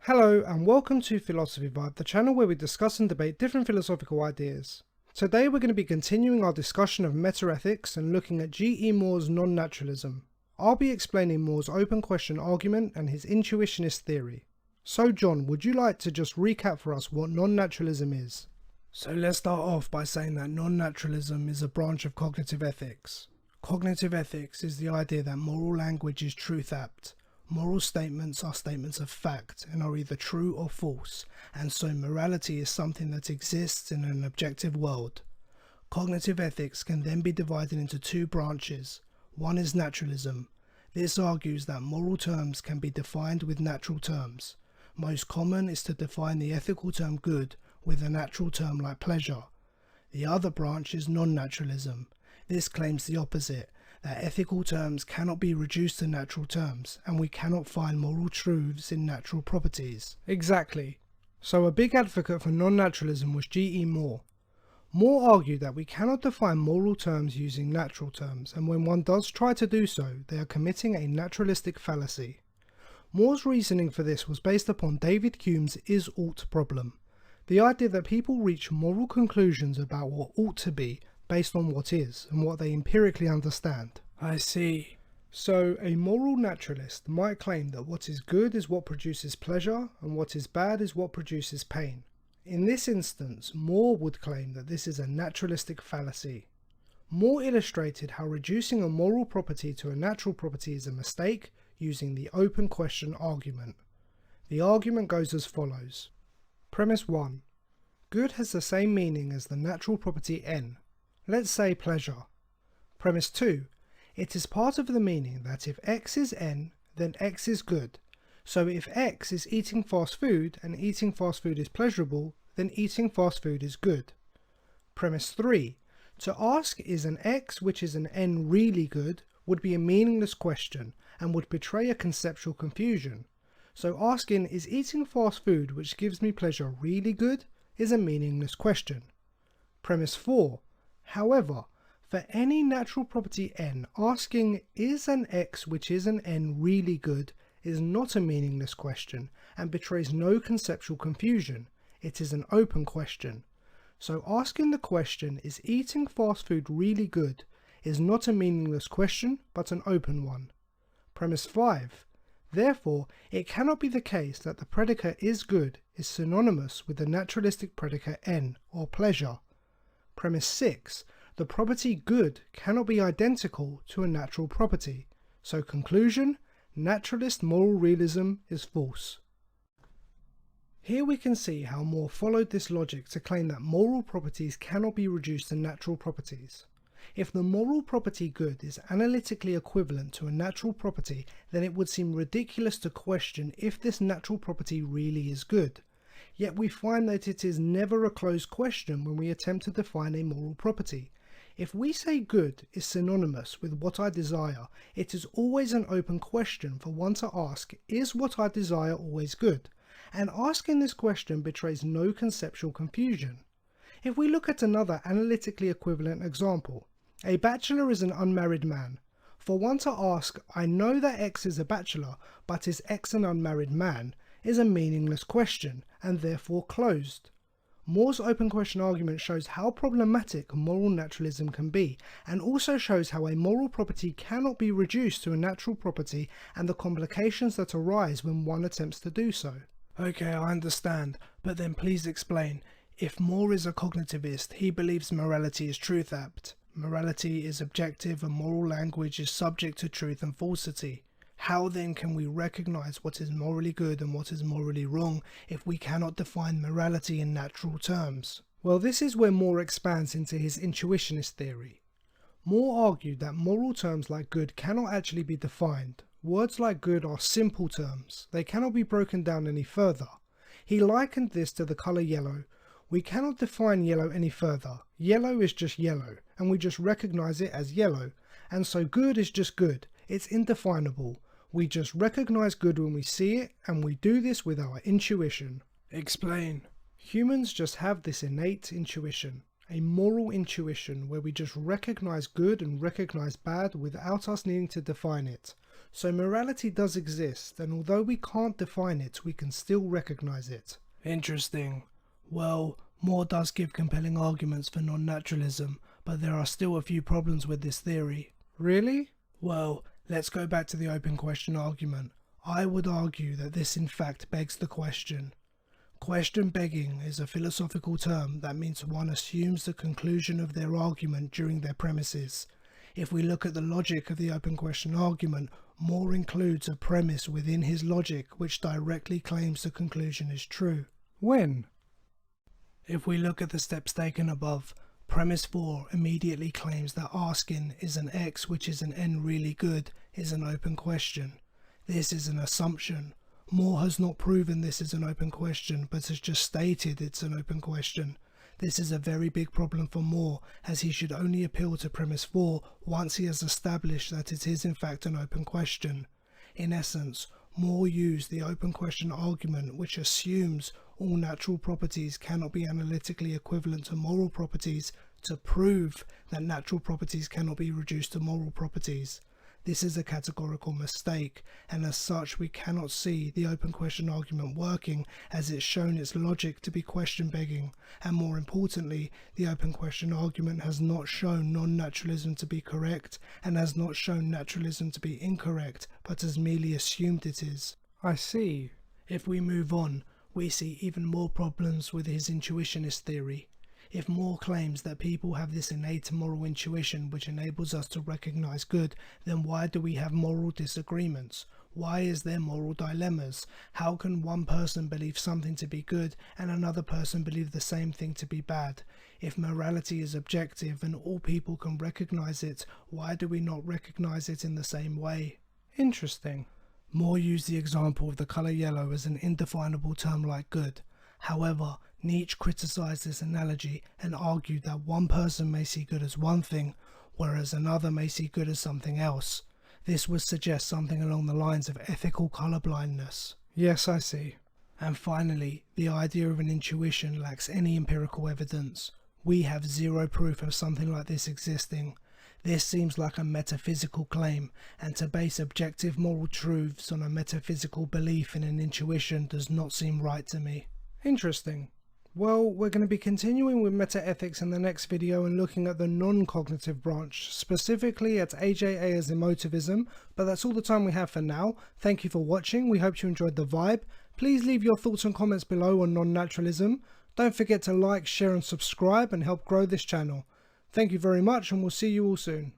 Hello and welcome to Philosophy Vibe, the channel where we discuss and debate different philosophical ideas. Today we're going to be continuing our discussion of metaethics and looking at G.E. Moore's non-naturalism. I'll be explaining Moore's open question argument and his intuitionist theory. So John, would you like to just recap for us what non-naturalism is? So let's start off by saying that non-naturalism is a branch of cognitive ethics. Cognitive ethics is the idea that moral language is truth-apt. Moral statements are statements of fact and are either true or false, and so morality is something that exists in an objective world. Cognitive ethics can then be divided into two branches. One is naturalism. This argues that moral terms can be defined with natural terms. Most common is to define the ethical term good with a natural term like pleasure. The other branch is non-naturalism. This claims the opposite, that ethical terms cannot be reduced to natural terms, and we cannot find moral truths in natural properties. Exactly. So a big advocate for non-naturalism was G.E. Moore. Moore argued that we cannot define moral terms using natural terms, and when one does try to do so, they are committing a naturalistic fallacy. Moore's reasoning for this was based upon David Hume's is-ought problem, the idea that people reach moral conclusions about what ought to be based on what is and what they empirically understand. I see. So a moral naturalist might claim that what is good is what produces pleasure and what is bad is what produces pain. In this instance, Moore would claim that this is a naturalistic fallacy. Moore illustrated how reducing a moral property to a natural property is a mistake using the open question argument. The argument goes as follows. Premise 1. Good has the same meaning as the natural property n. Let's say pleasure. Premise 2. It is part of the meaning that if x is n, then x is good. So if x is eating fast food and eating fast food is pleasurable, then eating fast food is good. Premise 3. To ask is an x which is an n really good would be a meaningless question and would betray a conceptual confusion. So asking is eating fast food which gives me pleasure really good is a meaningless question. Premise 4. However, for any natural property n, asking is an x which is an n really good is not a meaningless question and betrays no conceptual confusion. It is an open question. So asking the question, is eating fast food really good, is not a meaningless question but an open one. Premise 5. Therefore, it cannot be the case that the predicate is good is synonymous with the naturalistic predicate n, or pleasure. Premise 6. The property good cannot be identical to a natural property. So conclusion, naturalist moral realism is false. Here we can see how Moore followed this logic to claim that moral properties cannot be reduced to natural properties. If the moral property good is analytically equivalent to a natural property, then it would seem ridiculous to question if this natural property really is good. Yet we find that it is never a closed question when we attempt to define a moral property. If we say good is synonymous with what I desire, it is always an open question for one to ask, is what I desire always good? And asking this question betrays no conceptual confusion. If we look at another analytically equivalent example, a bachelor is an unmarried man. For one to ask, I know that X is a bachelor, but is X an unmarried man, is a meaningless question, and therefore closed. Moore's open question argument shows how problematic moral naturalism can be, and also shows how a moral property cannot be reduced to a natural property and the complications that arise when one attempts to do so. Okay, I understand, but then please explain. If Moore is a cognitivist, he believes morality is truth-apt. Morality is objective and moral language is subject to truth and falsity. How then can we recognize what is morally good and what is morally wrong if we cannot define morality in natural terms? Well, this is where Moore expands into his Intuitionist theory. Moore argued that moral terms like good cannot actually be defined. Words like good are simple terms. They cannot be broken down any further. He likened this to the color yellow. We cannot define yellow any further. Yellow is just yellow, and we just recognize it as yellow. And so good is just good. It's indefinable. We just recognize good when we see it, and we do this with our intuition. Explain. Humans just have this innate intuition. A moral intuition where we just recognize good and recognize bad without us needing to define it. So morality does exist, and although we can't define it, we can still recognize it. Interesting. Well, Moore does give compelling arguments for non-naturalism, but there are still a few problems with this theory. Really? Well, let's go back to the open question argument. I would argue that this in fact begs the question. Question begging is a philosophical term that means one assumes the conclusion of their argument during their premises. If we look at the logic of the open question argument, Moore includes a premise within his logic which directly claims the conclusion is true. When? If we look at the steps taken above, premise 4 immediately claims that asking is an X which is an N really good is an open question. This is an assumption. Moore has not proven this is an open question, but has just stated it's an open question. This is a very big problem for Moore, as he should only appeal to premise 4 once he has established that it is in fact an open question. In essence, Moore used the open question argument, which assumes all natural properties cannot be analytically equivalent to moral properties, to prove that natural properties cannot be reduced to moral properties. This is a categorical mistake, and as such we cannot see the open question argument working, as it's shown its logic to be question begging, and more importantly, the open question argument has not shown non-naturalism to be correct, and has not shown naturalism to be incorrect, but has merely assumed it is. I see. If we move on, we see even more problems with his intuitionist theory. If Moore claims that people have this innate moral intuition which enables us to recognize good, then why do we have moral disagreements? Why is there moral dilemmas? How can one person believe something to be good and another person believe the same thing to be bad? If morality is objective and all people can recognize it, why do we not recognize it in the same way? Interesting. Moore used the example of the colour yellow as an indefinable term like good. However, Nietzsche criticized this analogy and argued that one person may see good as one thing, whereas another may see good as something else. This would suggest something along the lines of ethical colourblindness. Yes, I see. And finally, the idea of an intuition lacks any empirical evidence. We have zero proof of something like this existing. This seems like a metaphysical claim, and to base objective moral truths on a metaphysical belief in an intuition does not seem right to me. Interesting. Well, we're going to be continuing with metaethics in the next video and looking at the non-cognitive branch, specifically at AJ Ayer's emotivism, but that's all the time we have for now. Thank you for watching, we hope you enjoyed the vibe. Please leave your thoughts and comments below on non-naturalism. Don't forget to like, share and subscribe and help grow this channel. Thank you very much and we'll see you all soon.